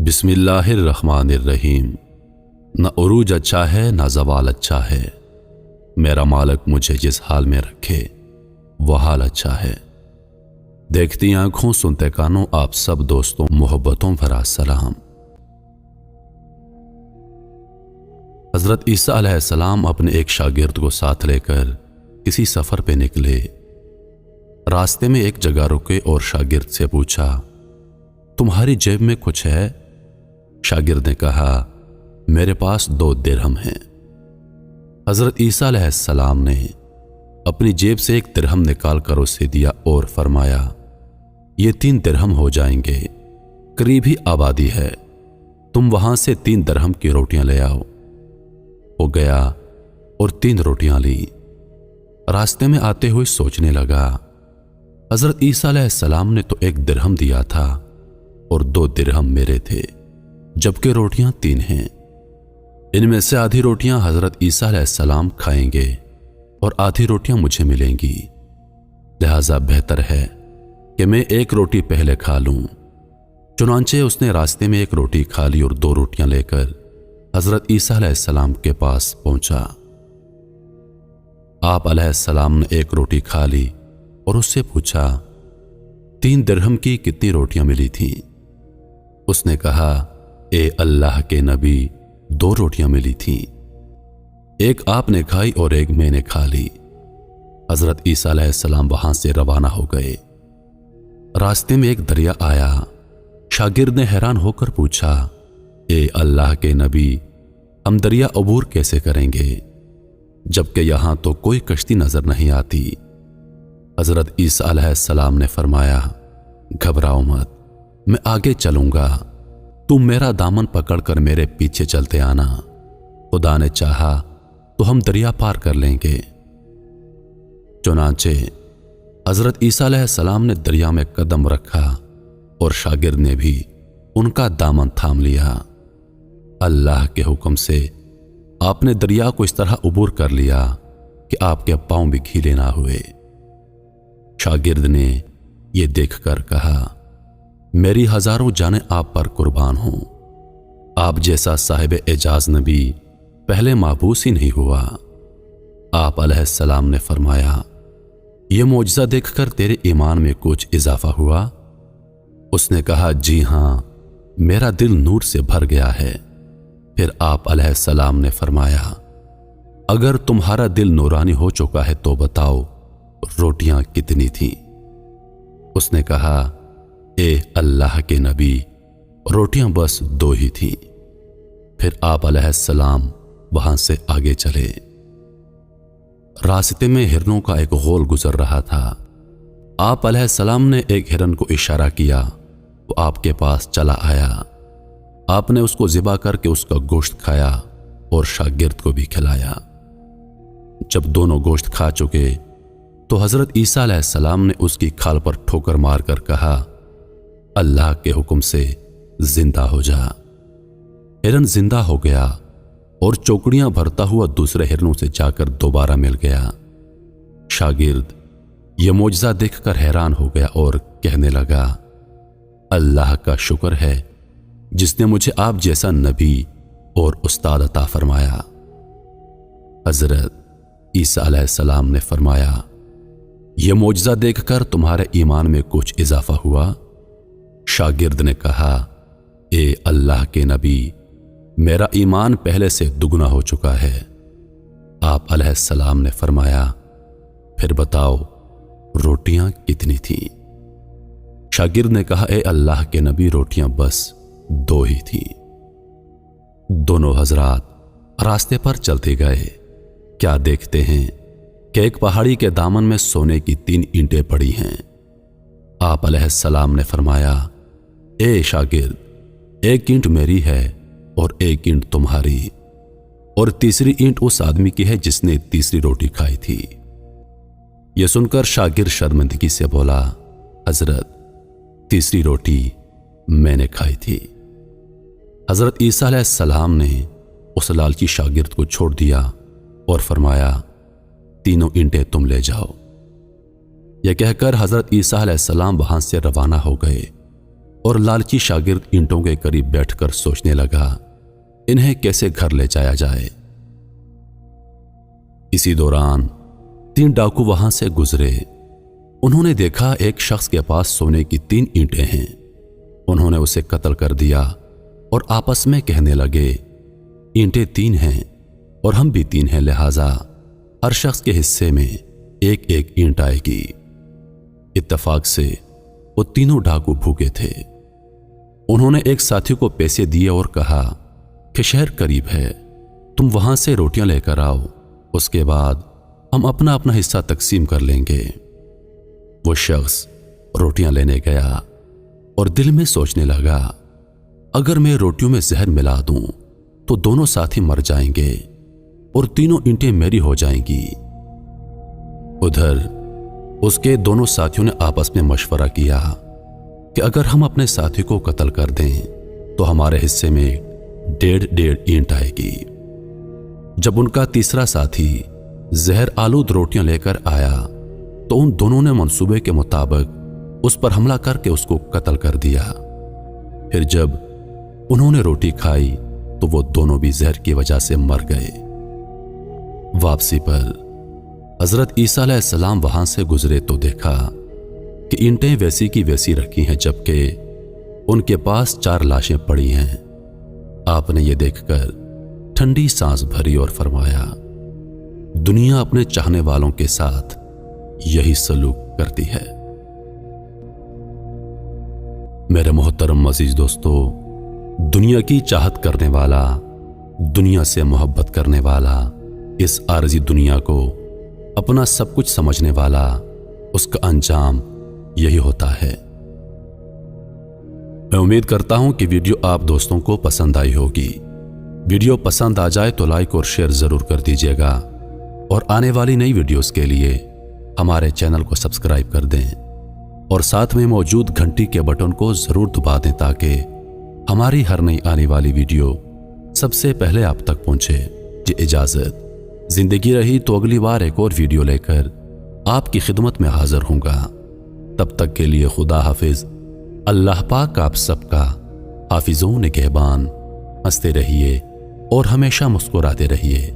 بسم اللہ الرحمن الرحیم۔ نہ عروج اچھا ہے نہ زوال اچھا ہے، میرا مالک مجھے جس حال میں رکھے وہ حال اچھا ہے۔ دیکھتی آنکھوں سنتے کانوں آپ سب دوستوں محبتوں بھرا سلام۔ حضرت عیسیٰ علیہ السلام اپنے ایک شاگرد کو ساتھ لے کر کسی سفر پہ نکلے۔ راستے میں ایک جگہ رکے اور شاگرد سے پوچھا، تمہاری جیب میں کچھ ہے؟ شاگرد نے کہا، میرے پاس 2 درہم ہیں۔ حضرت عیسیٰ علیہ السلام نے اپنی جیب سے 1 درہم نکال کر اسے دیا اور فرمایا، یہ 3 درہم ہو جائیں گے، قریب ہی آبادی ہے، تم وہاں سے 3 درہم کی روٹیاں لے آؤ۔ وہ گیا اور 3 روٹیاں لی۔ راستے میں آتے ہوئے سوچنے لگا، حضرت عیسیٰ علیہ السلام نے تو 1 درہم دیا تھا اور 2 درہم میرے تھے، جبکہ روٹیاں 3 ہیں۔ ان میں سے آدھی روٹیاں حضرت عیسیٰ علیہ السلام کھائیں گے اور آدھی روٹیاں مجھے ملیں گی، لہذا بہتر ہے کہ میں 1 روٹی پہلے کھا لوں۔ چنانچہ اس نے راستے میں 1 روٹی کھا لی اور 2 روٹیاں لے کر حضرت عیسیٰ علیہ السلام کے پاس پہنچا۔ آپ علیہ السلام نے 1 روٹی کھا لی اور اس سے پوچھا، 3 درہم کی کتنی روٹیاں ملی تھیں؟ اس نے کہا، اے اللہ کے نبی، 2 روٹیاں ملی تھیں، 1 آپ نے کھائی اور 1 میں نے کھا لی۔ حضرت عیسیٰ علیہ السلام وہاں سے روانہ ہو گئے۔ راستے میں ایک دریا آیا۔ شاگرد نے حیران ہو کر پوچھا، اے اللہ کے نبی، ہم دریا عبور کیسے کریں گے جبکہ یہاں تو کوئی کشتی نظر نہیں آتی؟ حضرت عیسیٰ علیہ السلام نے فرمایا، گھبراؤ مت، میں آگے چلوں گا، تم میرا دامن پکڑ کر میرے پیچھے چلتے آنا، خدا نے چاہا تو ہم دریا پار کر لیں گے۔ چنانچہ حضرت عیسیٰ علیہ السلام نے دریا میں قدم رکھا اور شاگرد نے بھی ان کا دامن تھام لیا۔ اللہ کے حکم سے آپ نے دریا کو اس طرح عبور کر لیا کہ آپ کے پاؤں بھی گیلے نہ ہوئے۔ شاگرد نے یہ دیکھ کر کہا، میری ہزاروں جانیں آپ پر قربان ہوں، آپ جیسا صاحب اعجاز نبی پہلے مابعوث ہی نہیں ہوا۔ آپ علیہ السلام نے فرمایا، یہ معجزہ دیکھ کر تیرے ایمان میں کچھ اضافہ ہوا؟ اس نے کہا، جی ہاں، میرا دل نور سے بھر گیا ہے۔ پھر آپ علیہ السلام نے فرمایا، اگر تمہارا دل نورانی ہو چکا ہے تو بتاؤ روٹیاں کتنی تھیں؟ اس نے کہا، اے اللہ کے نبی، روٹیاں بس 2 ہی تھیں۔ پھر آپ علیہ السلام وہاں سے آگے چلے۔ راستے میں ہرنوں کا ایک غول گزر رہا تھا۔ آپ علیہ السلام نے ایک ہرن کو اشارہ کیا، وہ آپ کے پاس چلا آیا۔ آپ نے اس کو ذبح کر کے اس کا گوشت کھایا اور شاگرد کو بھی کھلایا۔ جب دونوں گوشت کھا چکے تو حضرت عیسیٰ علیہ السلام نے اس کی کھال پر ٹھوکر مار کر کہا، اللہ کے حکم سے زندہ ہو جا۔ ہرن زندہ ہو گیا اور چوکڑیاں بھرتا ہوا دوسرے ہرنوں سے جا کر دوبارہ مل گیا۔ شاگرد یہ معجزہ دیکھ کر حیران ہو گیا اور کہنے لگا، اللہ کا شکر ہے جس نے مجھے آپ جیسا نبی اور استاد عطا فرمایا۔ حضرت عیسیٰ علیہ السلام نے فرمایا، یہ معجزہ دیکھ کر تمہارے ایمان میں کچھ اضافہ ہوا؟ شاگرد نے کہا، اے اللہ کے نبی، میرا ایمان پہلے سے دگنا ہو چکا ہے۔ آپ علیہ السلام نے فرمایا، پھر بتاؤ روٹیاں کتنی تھیں؟ شاگرد نے کہا، اے اللہ کے نبی، روٹیاں بس 2 ہی تھیں۔ دونوں حضرات راستے پر چلتے گئے۔ کیا دیکھتے ہیں کہ ایک پہاڑی کے دامن میں سونے کی 3 اینٹیں پڑی ہیں۔ آپ علیہ السلام نے فرمایا، اے شاگرد، 1 اینٹ میری ہے اور 1 اینٹ تمہاری، اور تیسری اینٹ اس آدمی کی ہے جس نے تیسری روٹی کھائی تھی۔ یہ سن کر شاگرد شرمندگی سے بولا، حضرت، تیسری روٹی میں نے کھائی تھی۔ حضرت عیسیٰ علیہ السلام نے اس لالچی شاگرد کو چھوڑ دیا اور فرمایا، 3 اینٹیں تم لے جاؤ۔ یہ کہہ کر حضرت عیسیٰ علیہ السلام وہاں سے روانہ ہو گئے۔ اور لالچی شاگرد اینٹوں کے قریب بیٹھ کر سوچنے لگا انہیں کیسے گھر لے جایا جائے۔ اسی دوران 3 ڈاکو وہاں سے گزرے۔ انہوں نے دیکھا ایک شخص کے پاس سونے کی 3 اینٹیں ہیں۔ انہوں نے اسے قتل کر دیا اور آپس میں کہنے لگے اینٹیں 3 ہیں اور ہم بھی 3 ہیں، لہذا ہر شخص کے حصے میں ایک ایک اینٹ آئے گی۔ اتفاق سے وہ تینوں ڈاکو بھوکے تھے۔ انہوں نے ایک ساتھی کو پیسے دیے اور کہا کہ شہر قریب ہے، تم وہاں سے روٹیاں لے کر آؤ، اس کے بعد ہم اپنا اپنا حصہ تقسیم کر لیں گے۔ وہ شخص روٹیاں لینے گیا اور دل میں سوچنے لگا اگر میں روٹیوں میں زہر ملا دوں تو دونوں ساتھی مر جائیں گے اور تینوں اینٹیں میری ہو جائیں گی۔ ادھر اس کے دونوں ساتھیوں نے آپس میں مشورہ کیا کہ اگر ہم اپنے ساتھی کو قتل کر دیں تو ہمارے حصے میں 1.5 اینٹ آئے گی۔ جب ان کا تیسرا ساتھی زہر آلود روٹیاں لے کر آیا تو ان دونوں نے منصوبے کے مطابق اس پر حملہ کر کے اس کو قتل کر دیا۔ پھر جب انہوں نے روٹی کھائی تو وہ دونوں بھی زہر کی وجہ سے مر گئے۔ واپسی پر حضرت عیسیٰ علیہ السلام وہاں سے گزرے تو دیکھا کہ اینٹیں ویسی کی ویسی رکھی ہیں، جبکہ ان کے پاس 4 لاشیں پڑی ہیں۔ آپ نے یہ دیکھ کر ٹھنڈی سانس بھری اور فرمایا دنیا اپنے چاہنے والوں کے ساتھ یہی سلوک کرتی ہے۔ میرے محترم عزیز دوستو، دنیا کی چاہت کرنے والا، دنیا سے محبت کرنے والا، اس عارضی دنیا کو اپنا سب کچھ سمجھنے والا، اس کا انجام یہی ہوتا ہے۔ میں امید کرتا ہوں کہ ویڈیو آپ دوستوں کو پسند آئی ہوگی۔ ویڈیو پسند آ جائے تو لائک اور شیئر ضرور کر دیجیے گا، اور آنے والی نئی ویڈیوز کے لیے ہمارے چینل کو سبسکرائب کر دیں اور ساتھ میں موجود گھنٹی کے بٹن کو ضرور دبا دیں تاکہ ہماری ہر نئی آنے والی ویڈیو سب سے پہلے آپ تک پہنچے۔ جی اجازت، زندگی رہی تو اگلی بار ایک اور ویڈیو لے کر آپ کی خدمت میں حاضر ہوں گا۔ تب تک کے لیے خدا حافظ۔ اللہ پاک آپ سب کا حافظ و نگہبان۔ ہنستے رہیے اور ہمیشہ مسکراتے رہیے۔